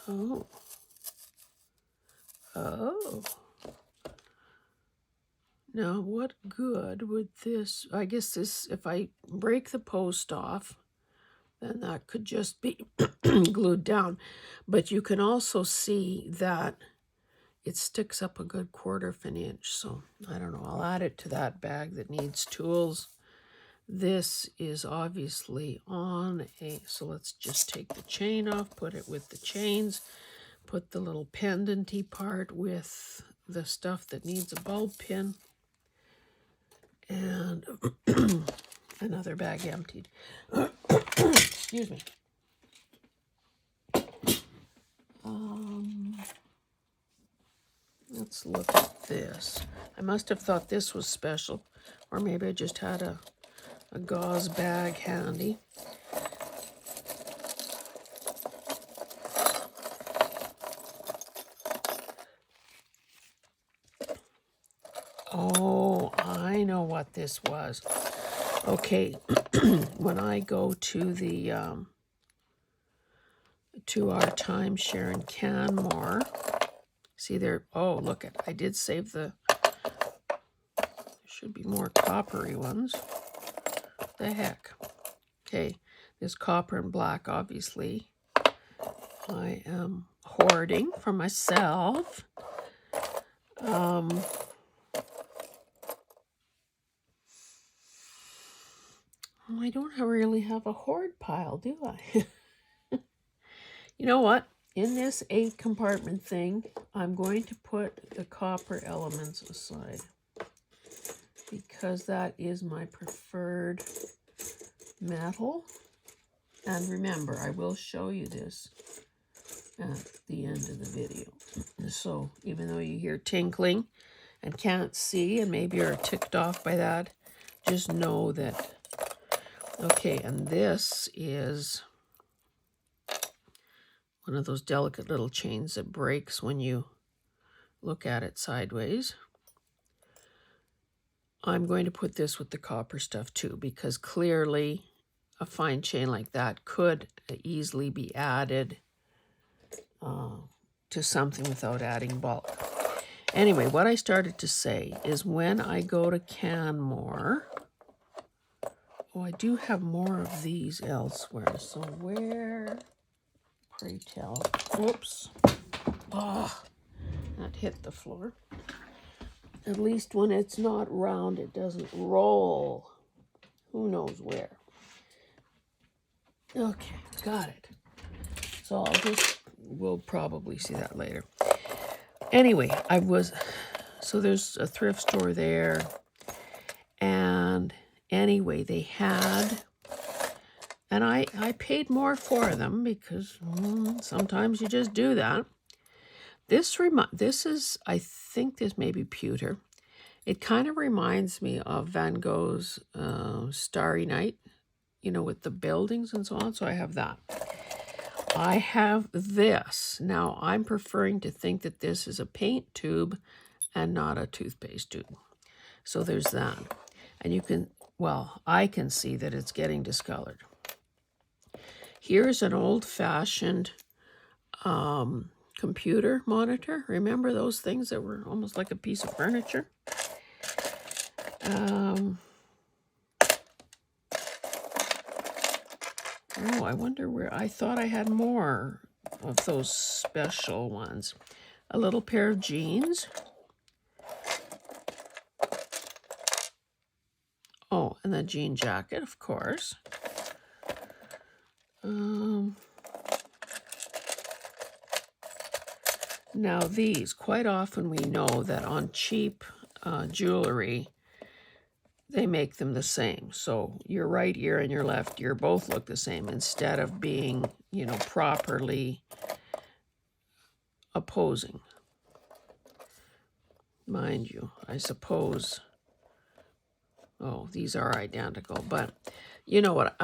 Oh. Now, what good would this, I guess this, if I break the post off, then that could just be glued down. But you can also see that it sticks up a good 1/4 of an inch. So, I don't know, I'll add it to that bag that needs tools. This is obviously on a, so let's just take the chain off, put it with the chains, put the little pendanty part with the stuff that needs a bulb pin. And another bag emptied. Excuse me. Let's look at this. I must have thought this was special, or maybe I just had a gauze bag handy. Oh, I know what this was. Okay, when I go to the to our timeshare in Canmore, see there, oh, look at, I did save the, there should be more coppery ones. The heck. Okay, this copper and black, obviously. I am hoarding for myself. I don't really have a hoard pile, do I? You know what? In this 8 compartment thing, I'm going to put the copper elements aside because that is my preferred metal. And remember, I will show you this at the end of the video. So even though you hear tinkling and can't see and maybe are ticked off by that, just know that. Okay, and this is one of those delicate little chains that breaks when you look at it sideways. I'm going to put this with the copper stuff too, because clearly a fine chain like that could easily be added to something without adding bulk. Anyway, what I started to say is when I go to Canmore, oh, I do have more of these elsewhere. So where, pray tell, whoops, oh, that hit the floor. At least when it's not round, it doesn't roll. Who knows where? Okay, got it. So we'll probably see that later. Anyway, so there's a thrift store there. And anyway, they had, and I paid more for them because sometimes you just do that. This is, I think this may be pewter. It kind of reminds me of Van Gogh's Starry Night, with the buildings and so on. So I have that. I have this. Now, I'm preferring to think that this is a paint tube and not a toothpaste tube. So there's that. And I can see that it's getting discolored. Here's an old-fashioned computer monitor. Remember those things that were almost like a piece of furniture? I wonder where. I thought I had more of those special ones. A little pair of jeans. Oh, and the jean jacket, of course. Now these, quite often we know that on cheap jewelry, they make them the same. So your right ear and your left ear both look the same instead of being, properly opposing. Mind you, I suppose, these are identical, but you know what,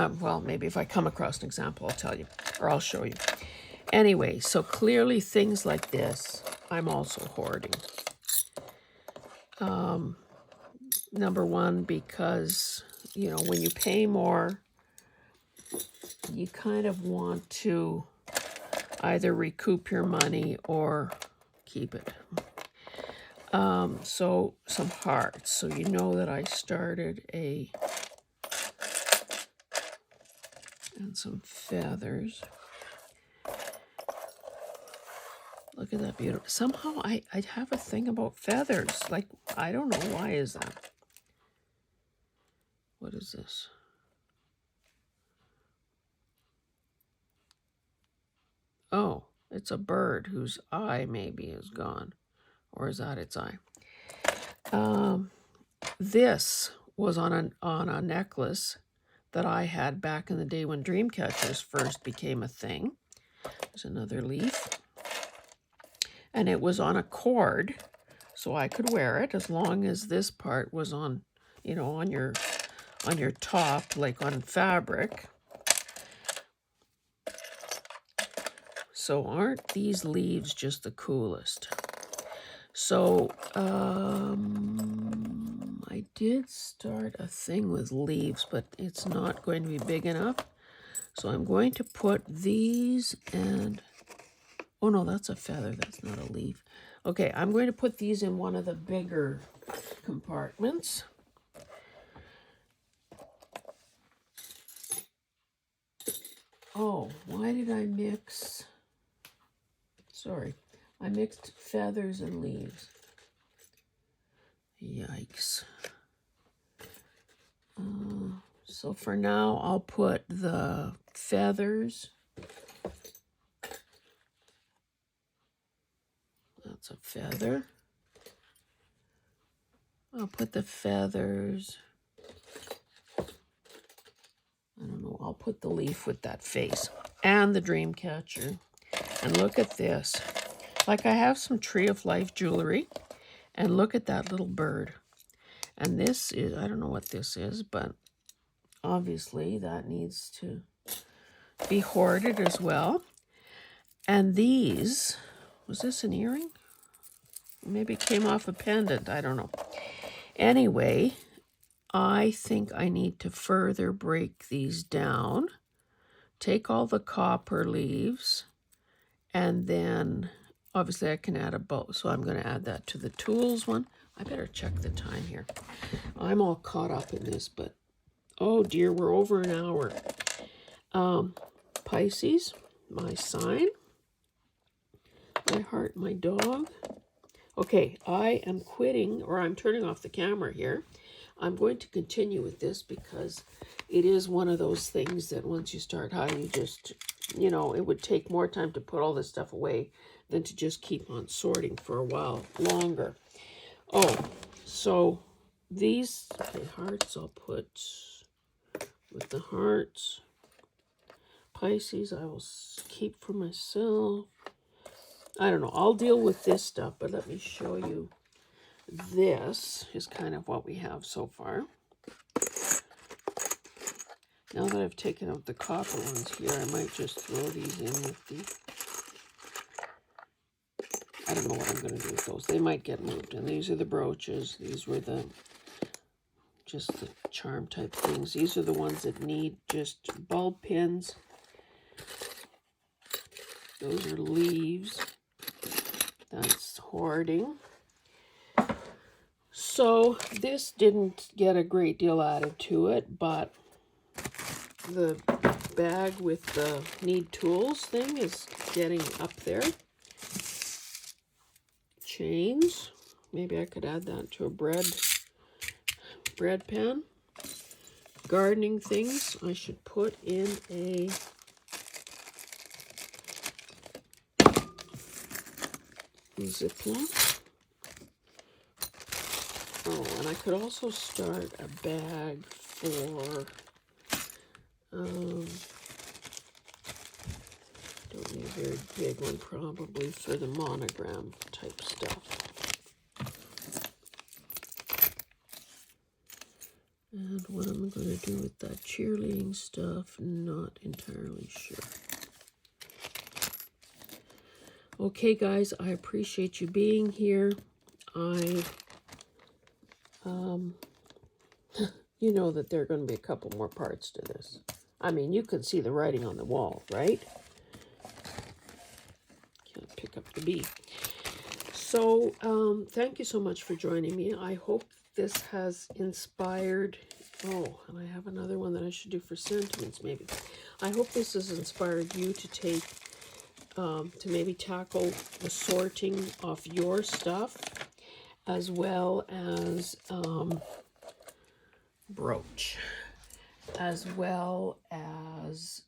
maybe if I come across an example, I'll tell you, or I'll show you. Anyway, so clearly things like this, I'm also hoarding. Number one, because, when you pay more, you kind of want to either recoup your money or keep it. So some hearts. So you know that I started and some feathers. Look at that beautiful. Somehow I have a thing about feathers. Like, I don't know why is that. What is this? Oh, it's a bird whose eye maybe is gone. Or is that its eye? This was on a necklace that I had back in the day when dream catchers first became a thing. There's another leaf. And it was on a cord, so I could wear it as long as this part was on, on your top, like on fabric. So aren't these leaves just the coolest? So I did start a thing with leaves, but it's not going to be big enough. So I'm going to put these and, oh no, that's a feather, that's not a leaf. Okay, I'm going to put these in one of the bigger compartments. Oh, why did I mix? Sorry, I mixed feathers and leaves. Yikes. So for now, I'll put the feathers. That's a feather. I'll put the feathers. I don't know, I'll put the leaf with that face and the dream catcher. And look at this. Like, I have some Tree of Life jewelry, and look at that little bird. And this is, I don't know what this is, but obviously that needs to be hoarded as well. And these, was this an earring? Maybe it came off a pendant, I don't know. Anyway, I think I need to further break these down. Take all the copper leaves, and then obviously I can add a bow. So I'm going to add that to the tools one. I better check the time here. I'm all caught up in this, but oh dear, we're over an hour. Pisces, my sign. My heart, my dog. Okay, I am quitting, or I'm turning off the camera here. I'm going to continue with this because it is one of those things that once you start high, you just, you know, it would take more time to put all this stuff away than to just keep on sorting for a while longer. Oh, so these, okay, hearts I'll put with the hearts. Pisces I will keep for myself. I don't know, I'll deal with this stuff, but let me show you. This is kind of what we have so far. Now that I've taken out the copper ones here, I might just throw these in with the... I don't know what I'm going to do with those. They might get moved. And these are the brooches. These were the... just the charm type things. These are the ones that need just bulb pins. Those are leaves. That's hoarding. So this didn't get a great deal added to it, but the bag with the need tools thing is getting up there. Chains. Maybe I could add that to a bread pan. Gardening things I should put in a Ziploc. Oh, and I could also start a bag for, don't need a very big one, probably for the monogram type stuff. And what am I going to do with that cheerleading stuff? Not entirely sure. Okay, guys, I appreciate you being here. You know that there are going to be a couple more parts to this. I mean, you can see the writing on the wall, right? Can't pick up the B. So, thank you so much for joining me. I hope this has inspired... Oh, and I have another one that I should do for sentiments, maybe. I hope this has inspired you to take... to maybe tackle the sorting of your stuff, as well as brooch, as well as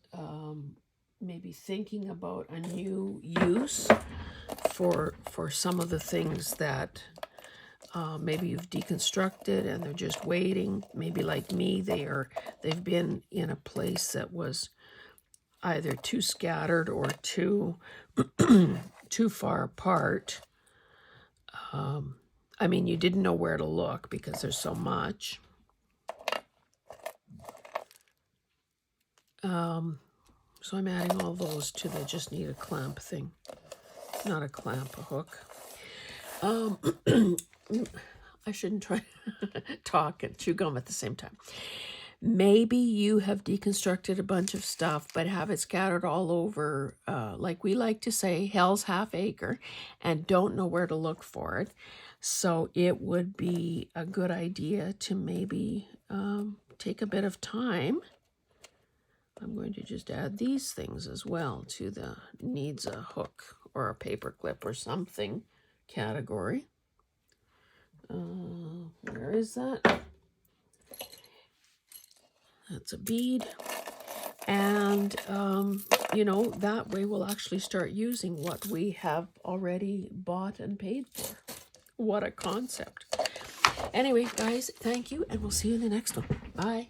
maybe thinking about a new use for some of the things that maybe you've deconstructed and they're just waiting. Maybe like me, they've been in a place that was either too scattered or too too far apart. I mean, you didn't know where to look because there's so much. So I'm adding all those to the just need a clamp thing. Not a clamp, a hook. I shouldn't try to talk and chew gum at the same time. Maybe you have deconstructed a bunch of stuff, but have it scattered all over, like we like to say, hell's half acre, and don't know where to look for it. So it would be a good idea to maybe take a bit of time. I'm going to just add these things as well to the needs a hook or a paper clip or something category. Where is that? That's a bead. And, you know, that way we'll actually start using what we have already bought and paid for. What a concept. Anyway, guys, thank you, and we'll see you in the next one. Bye.